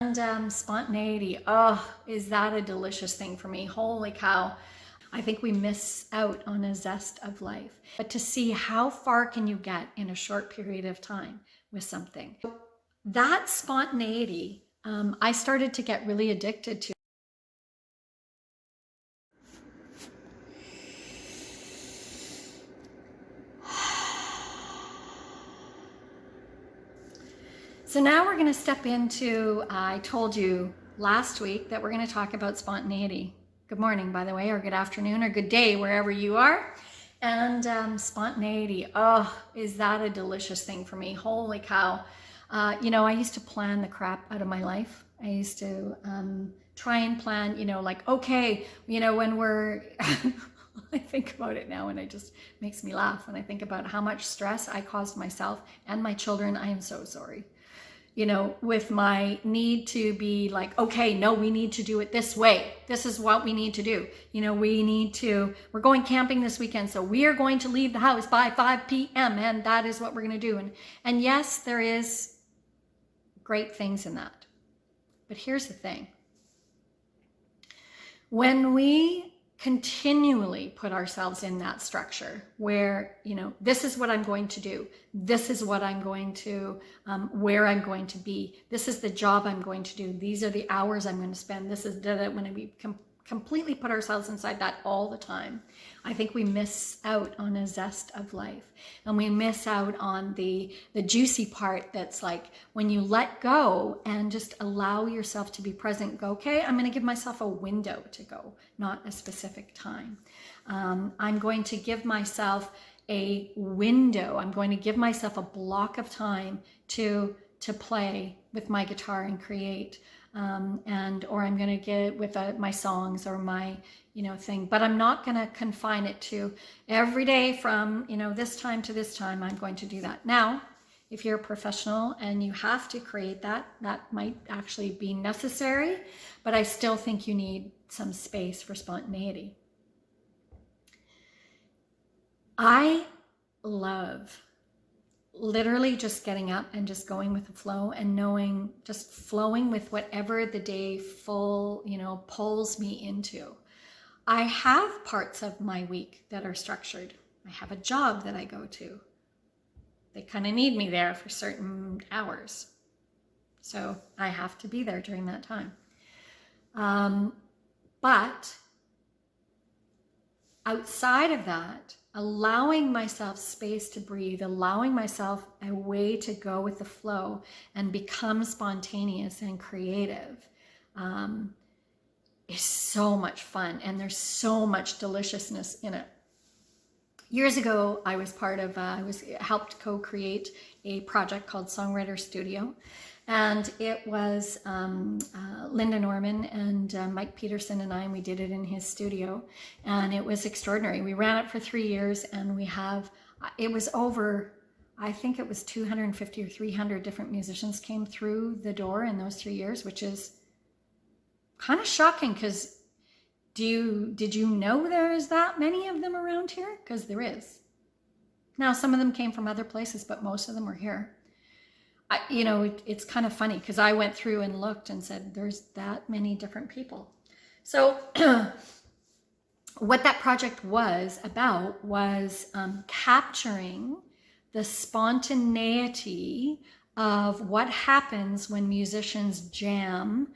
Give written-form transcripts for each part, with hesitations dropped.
And spontaneity, oh, is that a delicious thing for me? Holy cow. I think we miss out on a zest of life. But to see how far can you get in a short period of time with something. That spontaneity, I started to get really addicted to. So now we're going to step into, I told you last week that we're going to talk about spontaneity. Good morning, by the way, or good afternoon, or good day, wherever you are. And spontaneity, oh, is that a delicious thing for me? Holy cow. I used to plan the crap out of my life. I used to try and plan, like, okay, when we're, I think about it now and it just makes me laugh when I think about how much stress I caused myself and my children. I am so sorry. With my need to be like, okay, no, we need to do it this way. This is what we need to do. We're going camping this weekend, so we are going to leave the house by 5 p.m. and that is what we're going to do. And yes, there is great things in that. But here's the thing. When we continually put ourselves in that structure where, this is what I'm going to do. This is what I'm going to, where I'm going to be. This is the job I'm going to do. These are the hours I'm going to spend. This is when we completely put ourselves inside that all the time. I think we miss out on a zest of life, and we miss out on the juicy part that's like when you let go and just allow yourself to be present. Go, okay, I'm going to give myself a window to go, not a specific time. I'm going to give myself a window. I'm going to give myself a block of time to play with my guitar and create. Or I'm going to get with my songs or my, thing, but I'm not going to confine it to every day from, this time to this time, I'm going to do that. Now, if you're a professional and you have to create that might actually be necessary, but I still think you need some space for spontaneity. I love literally just getting up and just going with the flow and knowing, just flowing with whatever the day pulls me into. I have parts of my week that are structured. I have a job that I go to. They kind of need me there for certain hours. So I have to be there during that time. But outside of that, allowing myself space to breathe, allowing myself a way to go with the flow and become spontaneous and creative is so much fun, and there's so much deliciousness in it. Years ago, I was helped co-create a project called Songwriters Stewdio, and it was Linda Norman and Mike Peterson and I, and we did it in his studio, and it was extraordinary. We ran it for 3 years, and it was over, I think it was 250 or 300 different musicians came through the door in those 3 years, which is kind of shocking, because did you know there's that many of them around here? Because there is. Now, some of them came from other places, but most of them were here. It's kind of funny because I went through and looked and said, there's that many different people. So what that project was about was capturing the spontaneity of what happens when musicians jam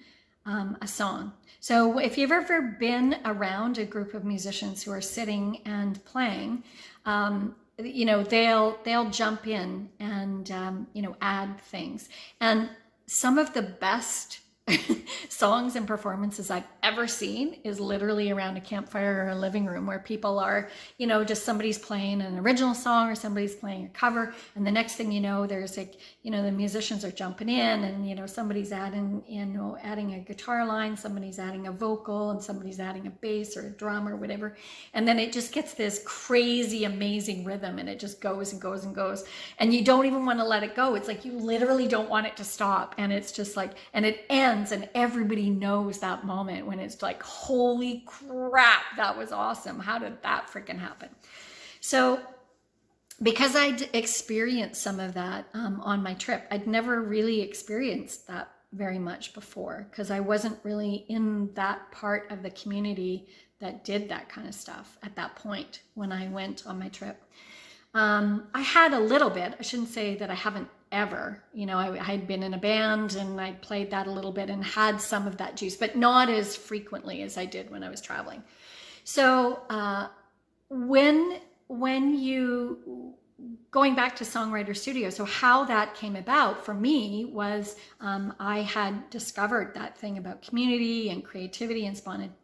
a song. So if you've ever been around a group of musicians who are sitting and playing, they'll jump in and add things. And some of the best songs and performances I've ever seen is literally around a campfire or a living room where people are, just somebody's playing an original song or somebody's playing a cover, and the next thing you know, there's like, the musicians are jumping in, and somebody's adding a guitar line, somebody's adding a vocal, and somebody's adding a bass or a drum or whatever, and then it just gets this crazy amazing rhythm, and it just goes and goes and goes, and you don't even want to let it go. It's like you literally don't want it to stop, and it's just like, and it ends, and everybody knows that moment when it's like, holy crap, that was awesome. How did that freaking happen? So because I'd experienced some of that on my trip, I'd never really experienced that very much before, because I wasn't really in that part of the community that did that kind of stuff at that point when I went on my trip. I had a little bit. I shouldn't say that I haven't ever. I had been in a band and I played that a little bit and had some of that juice, but not as frequently as I did when I was traveling. So when you going back to Songwriters Stewdio, so how that came about for me was I had discovered that thing about community and creativity and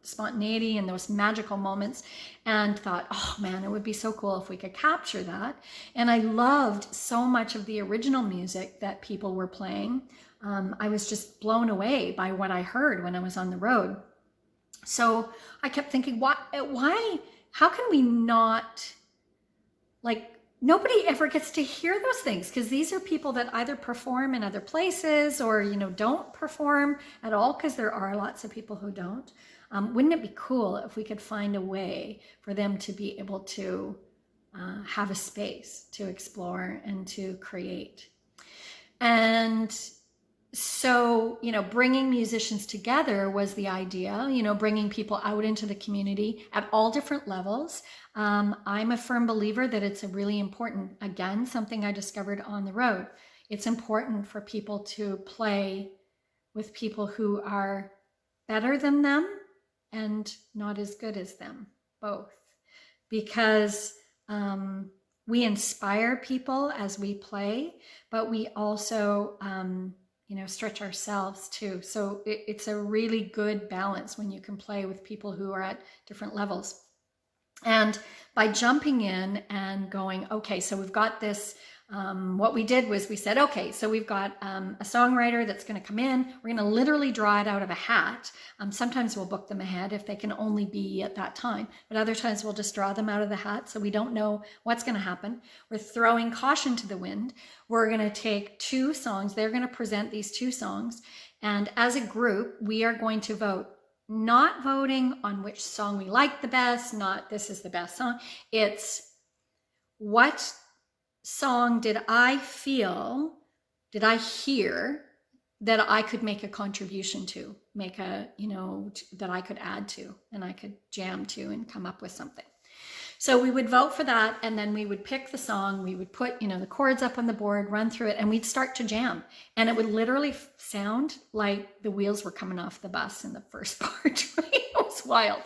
spontaneity and those magical moments, and thought, oh man, it would be so cool if we could capture that. And I loved so much of the original music that people were playing. I was just blown away by what I heard when I was on the road. So I kept thinking, why, how can we not, nobody ever gets to hear those things, because these are people that either perform in other places or, don't perform at all, because there are lots of people who don't. Wouldn't it be cool if we could find a way for them to be able to have a space to explore and to create? And so, bringing musicians together was the idea, bringing people out into the community at all different levels. I'm a firm believer that it's a really important, again, something I discovered on the road. It's important for people to play with people who are better than them and not as good as them, both. Because we inspire people as we play, but we also stretch ourselves too. So it's a really good balance when you can play with people who are at different levels. And by jumping in and going, okay, so we've got this, what we did was we said, okay, so we've got a songwriter that's going to come in. We're going to literally draw it out of a hat. Sometimes we'll book them ahead if they can only be at that time, but other times we'll just draw them out of the hat, so we don't know what's going to happen. We're throwing caution to the wind. We're going to take 2 songs. They're going to present these 2 songs. And as a group, we are going to vote. Not voting on which song we like the best, not this is the best song. It's what song did I hear that I could make a contribution to, that I could add to and I could jam to and come up with something. So we would vote for that, and then we would pick the song, we would put, the chords up on the board, run through it, and we'd start to jam. And it would literally sound like the wheels were coming off the bus in the first part. It was wild.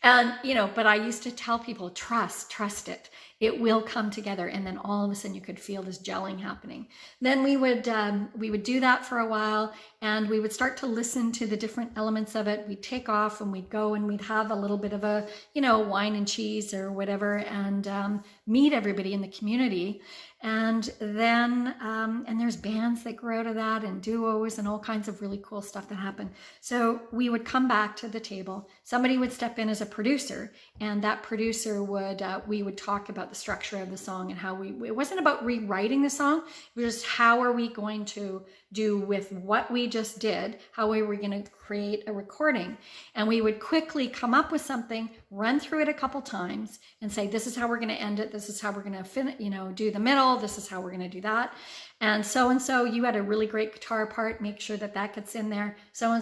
And, but I used to tell people, trust it. It will come together. And then all of a sudden you could feel this gelling happening. Then we would do that for a while, and we would start to listen to the different elements of it. We'd take off and we'd go and we'd have a little bit of a, wine and cheese or whatever, and meet everybody in the community. And then, and there's bands that grow out of that, and duos and all kinds of really cool stuff that happen. So we would come back to the table. Somebody would step in as a producer, and that producer would, we would talk about the structure of the song and how it wasn't about rewriting the song. It was just, how are we going to do with what we just did? How are we going to create a recording? And we would quickly come up with something, run through it a couple times, and say, this is how we're going to end it. This is how we're going to do the middle. This is how we're going to do that. And so you had a really great guitar part. Make sure that gets in there. So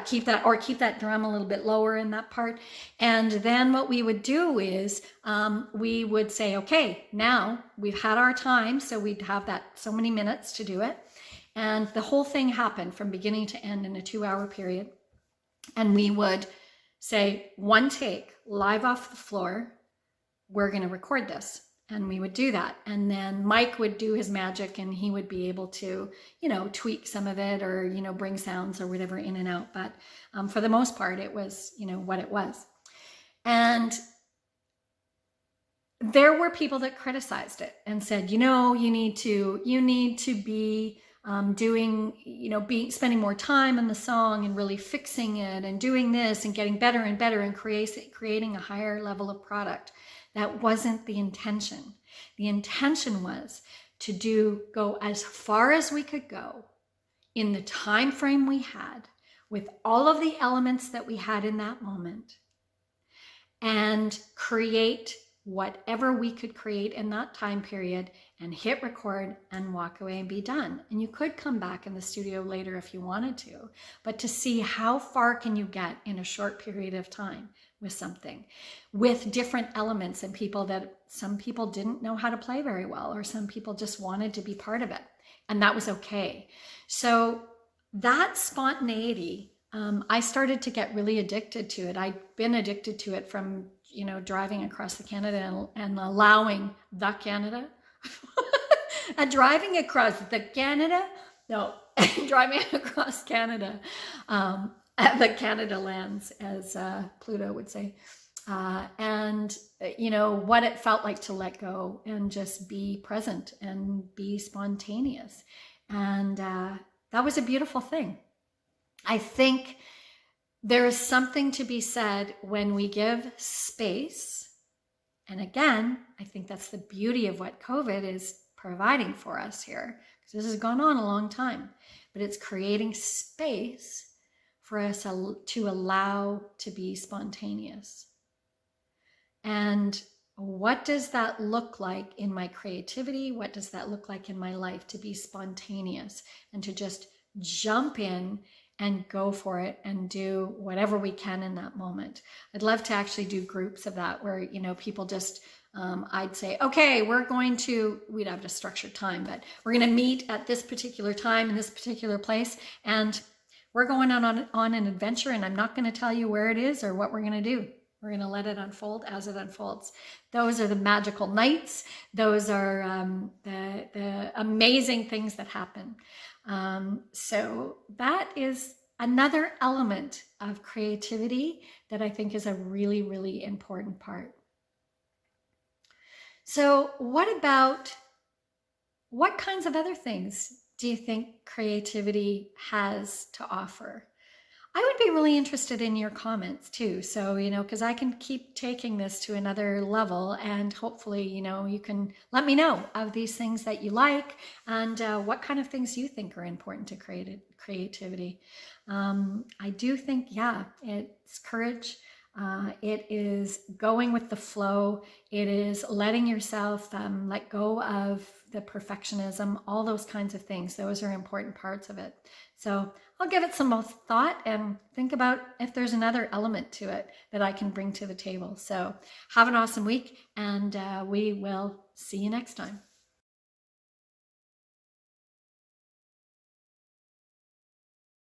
keep that drum a little bit lower in that part. And then what we would do is we would say, okay, now we've had our time. So we'd have that so many minutes to do it. And the whole thing happened from beginning to end in a 2-hour period. And we would say, 1 take, live off the floor, we're going to record this. And we would do that. And then Mike would do his magic, and he would be able to, tweak some of it, or, bring sounds or whatever in and out. But for the most part, it was, what it was. And there were people that criticized it and said, you need to be spending more time on the song and really fixing it and doing this and getting better and better and creating a higher level of product. That wasn't the intention. The intention was to go as far as we could go in the time frame we had, with all of the elements that we had in that moment, and create whatever we could create in that time period, and hit record and walk away and be done. And you could come back in the studio later if you wanted to, but to see how far can you get in a short period of time with something, with different elements and people that some people didn't know how to play very well, or some people just wanted to be part of it. And that was okay. So that spontaneity, I started to get really addicted to it. I'd been addicted to it from, driving across the Canada and allowing the Canada. And driving across the Canada, no, driving across Canada, the Canada lands, as Pluto would say, and what it felt like to let go and just be present and be spontaneous, and that was a beautiful thing. I think there is something to be said when we give space. And again, I think that's the beauty of what COVID is providing for us here, because this has gone on a long time, but it's creating space for us to allow to be spontaneous. And what does that look like in my creativity? What does that look like in my life to be spontaneous and to just jump in and go for it and do whatever we can in that moment? I'd love to actually do groups of that where, people just, I'd say, okay, we'd have to structure time, but we're going to meet at this particular time in this particular place. And we're going on an adventure, and I'm not going to tell you where it is or what we're going to do. We're going to let it unfold as it unfolds. Those are the magical nights. Those are the amazing things that happen. So that is another element of creativity that I think is a really, really important part. So what kinds of other things do you think creativity has to offer? I would be really interested in your comments too. So, because I can keep taking this to another level, and hopefully, you can let me know of these things that you like and what kind of things you think are important to creativity. I do think, it's courage. It is going with the flow. It is letting yourself let go of the perfectionism, all those kinds of things. Those are important parts of it. So I'll give it some more thought and think about if there's another element to it that I can bring to the table. So have an awesome week, and we will see you next time.